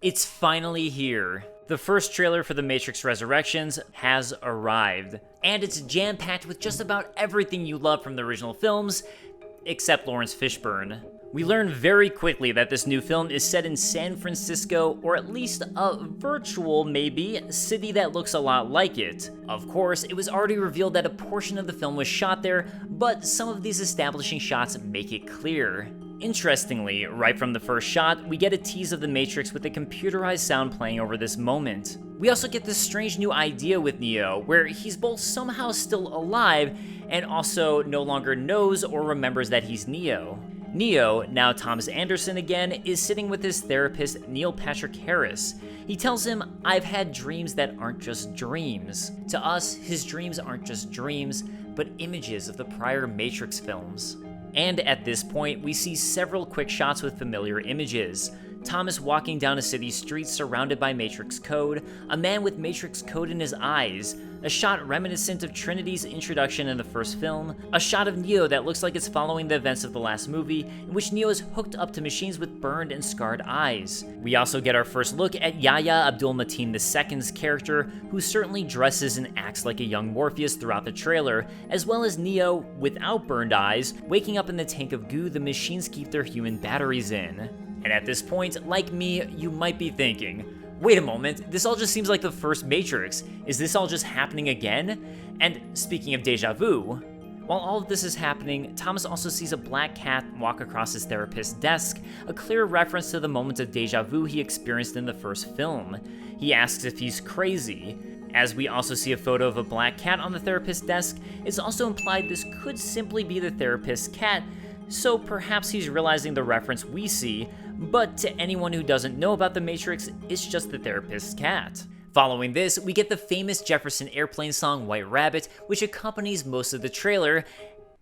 It's finally here. The first trailer for The Matrix Resurrections has arrived, and it's jam-packed with just about everything you love from the original films, except Laurence Fishburne. We learn very quickly that this new film is set in San Francisco, or at least a virtual, maybe, city that looks a lot like it. Of course, it was already revealed that a portion of the film was shot there, but some of these establishing shots make it clear. Interestingly, right from the first shot, we get a tease of the Matrix with a computerized sound playing over this moment. We also get this strange new idea with Neo, where he's both somehow still alive, and also no longer knows or remembers that he's Neo. Neo, now Thomas Anderson again, is sitting with his therapist Neil Patrick Harris. He tells him, "I've had dreams that aren't just dreams." To us, his dreams aren't just dreams, but images of the prior Matrix films. And at this point, we see several quick shots with familiar images. Thomas walking down a city street surrounded by Matrix code, a man with Matrix code in his eyes, a shot reminiscent of Trinity's introduction in the first film, a shot of Neo that looks like it's following the events of the last movie, in which Neo is hooked up to machines with burned and scarred eyes. We also get our first look at Yahya Abdul-Mateen II's character, who certainly dresses and acts like a young Morpheus throughout the trailer, as well as Neo, without burned eyes, waking up in the tank of goo the machines keep their human batteries in. And at this point, like me, you might be thinking, wait a moment, this all just seems like the first Matrix. Is this all just happening again? And speaking of déjà vu, while all of this is happening, Thomas also sees a black cat walk across his therapist's desk, a clear reference to the moment of déjà vu he experienced in the first film. He asks if he's crazy. As we also see a photo of a black cat on the therapist's desk, it's also implied this could simply be the therapist's cat, so perhaps he's realizing the reference we see, but to anyone who doesn't know about the Matrix, it's just the therapist's cat. Following this, we get the famous Jefferson Airplane song White Rabbit, which accompanies most of the trailer,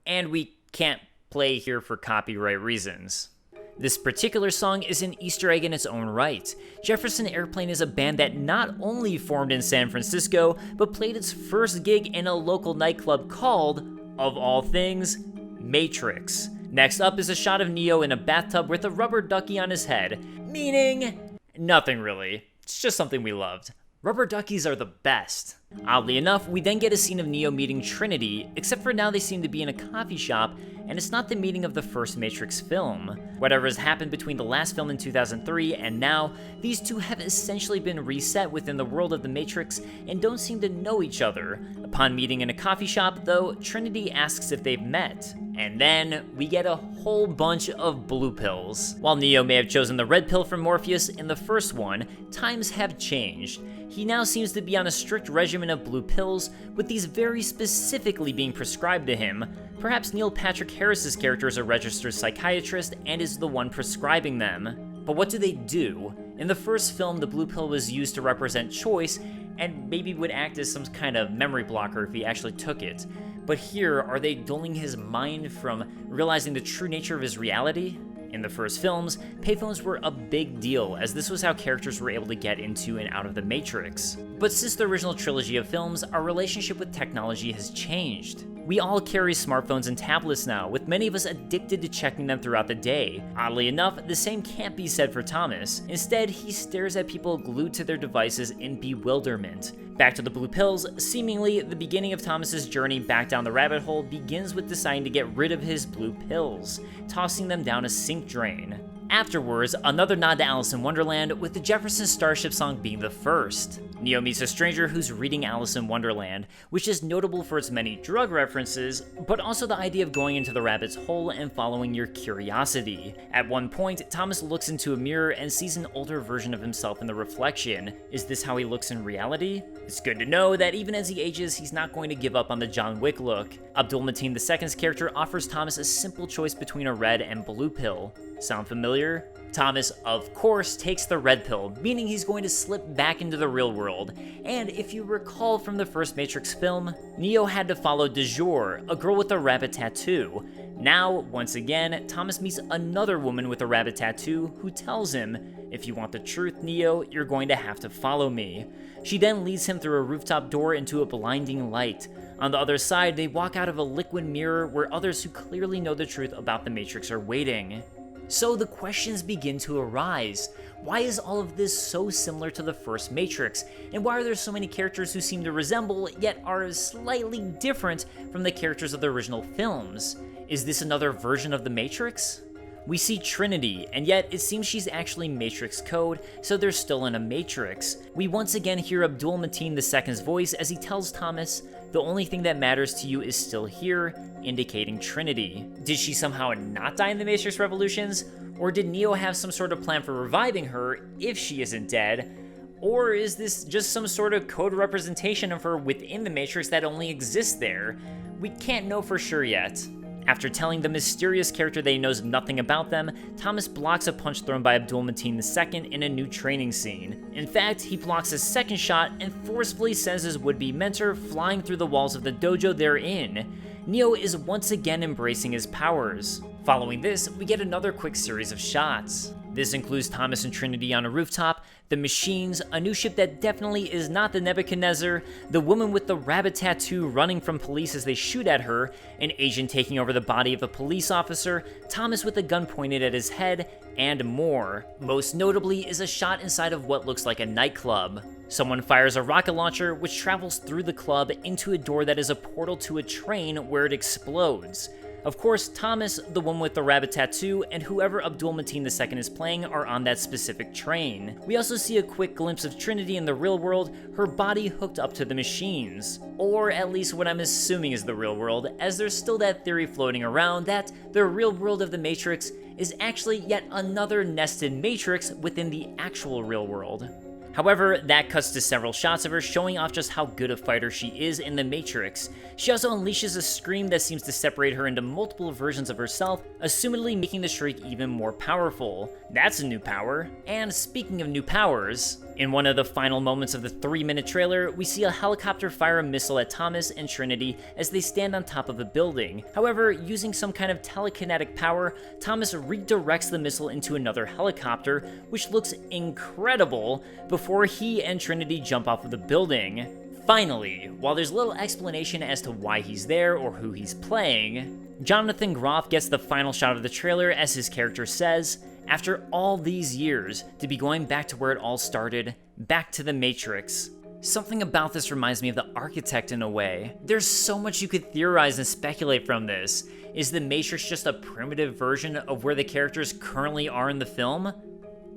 and we can't play here for copyright reasons. This particular song is an Easter egg in its own right. Jefferson Airplane is a band that not only formed in San Francisco, but played its first gig in a local nightclub called, of all things, Matrix. Next up is a shot of Neo in a bathtub with a rubber ducky on his head, meaning nothing really. It's just something we loved. Rubber duckies are the best. Oddly enough, we then get a scene of Neo meeting Trinity, except for now they seem to be in a coffee shop, and it's not the meeting of the first Matrix film. Whatever has happened between the last film in 2003 and now, these two have essentially been reset within the world of the Matrix and don't seem to know each other. Upon meeting in a coffee shop, though, Trinity asks if they've met. And then we get a whole bunch of blue pills. While Neo may have chosen the red pill from Morpheus in the first one, times have changed. He now seems to be on a strict regimen of blue pills, with these very specifically being prescribed to him. Perhaps Neil Patrick Harris's character is a registered psychiatrist and is the one prescribing them. But what do they do? In the first film, the blue pill was used to represent choice, and maybe would act as some kind of memory blocker if he actually took it. But here, are they dulling his mind from realizing the true nature of his reality? In the first films, payphones were a big deal, as this was how characters were able to get into and out of the Matrix. But since the original trilogy of films, our relationship with technology has changed. We all carry smartphones and tablets now, with many of us addicted to checking them throughout the day. Oddly enough, the same can't be said for Thomas. Instead, he stares at people glued to their devices in bewilderment. Back to the blue pills, seemingly the beginning of Thomas's journey back down the rabbit hole begins with deciding to get rid of his blue pills, tossing them down a sink drain. Afterwards, another nod to Alice in Wonderland, with the Jefferson Starship song being the first. Neo meets a stranger who's reading Alice in Wonderland, which is notable for its many drug references, but also the idea of going into the rabbit's hole and following your curiosity. At one point, Thomas looks into a mirror and sees an older version of himself in the reflection. Is this how he looks in reality? It's good to know that even as he ages, he's not going to give up on the John Wick look. Abdul-Mateen II's character offers Thomas a simple choice between a red and blue pill. Sound familiar? Thomas, of course, takes the red pill, meaning he's going to slip back into the real world. And if you recall from the first Matrix film, Neo had to follow de jour, a girl with a rabbit tattoo. Now, once again, Thomas meets another woman with a rabbit tattoo who tells him, "If you want the truth, Neo, you're going to have to follow me." She then leads him through a rooftop door into a blinding light. On the other side, they walk out of a liquid mirror where others who clearly know the truth about the Matrix are waiting. So the questions begin to arise. Why is all of this so similar to the first Matrix? And why are there so many characters who seem to resemble, yet are slightly different from the characters of the original films? Is this another version of the Matrix? We see Trinity, and yet it seems she's actually Matrix code, so they're still in a Matrix. We once again hear Abdul-Mateen II's voice as he tells Thomas, "The only thing that matters to you is still here," indicating Trinity. Did she somehow not die in the Matrix Revolutions? Or did Neo have some sort of plan for reviving her if she isn't dead? Or is this just some sort of code representation of her within the Matrix that only exists there? We can't know for sure yet. After telling the mysterious character that he knows nothing about them, Thomas blocks a punch thrown by Abdul-Mateen II in a new training scene. In fact, he blocks a second shot and forcefully sends his would-be mentor flying through the walls of the dojo they're in. Neo is once again embracing his powers. Following this, we get another quick series of shots. This includes Thomas and Trinity on a rooftop, the machines, a new ship that definitely is not the Nebuchadnezzar, the woman with the rabbit tattoo running from police as they shoot at her, an agent taking over the body of a police officer, Thomas with a gun pointed at his head, and more. Most notably is a shot inside of what looks like a nightclub. Someone fires a rocket launcher which travels through the club into a door that is a portal to a train where it explodes. Of course, Thomas, the one with the rabbit tattoo, and whoever Abdul-Mateen II is playing are on that specific train. We also see a quick glimpse of Trinity in the real world, her body hooked up to the machines. Or at least what I'm assuming is the real world, as there's still that theory floating around that the real world of the Matrix is actually yet another nested Matrix within the actual real world. However, that cuts to several shots of her showing off just how good a fighter she is in the Matrix. She also unleashes a scream that seems to separate her into multiple versions of herself, assumedly making the shriek even more powerful. That's a new power. And speaking of new powers, in one of the final moments of the 3-minute trailer, we see a helicopter fire a missile at Thomas and Trinity as they stand on top of a building. However, using some kind of telekinetic power, Thomas redirects the missile into another helicopter, which looks incredible, before he and Trinity jump off of the building. Finally, while there's little explanation as to why he's there or who he's playing, Jonathan Groff gets the final shot of the trailer as his character says, "After all these years, to be going back to where it all started, back to the Matrix." Something about this reminds me of The Architect in a way. There's so much you could theorize and speculate from this. Is the Matrix just a primitive version of where the characters currently are in the film?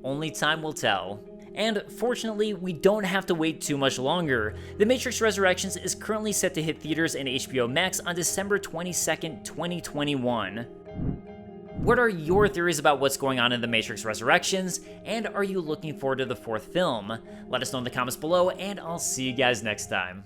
Only time will tell. And fortunately, we don't have to wait too much longer. The Matrix Resurrections is currently set to hit theaters and HBO Max on December 22nd, 2021. What are your theories about what's going on in The Matrix Resurrections, and are you looking forward to the 4th film? Let us know in the comments below, and I'll see you guys next time.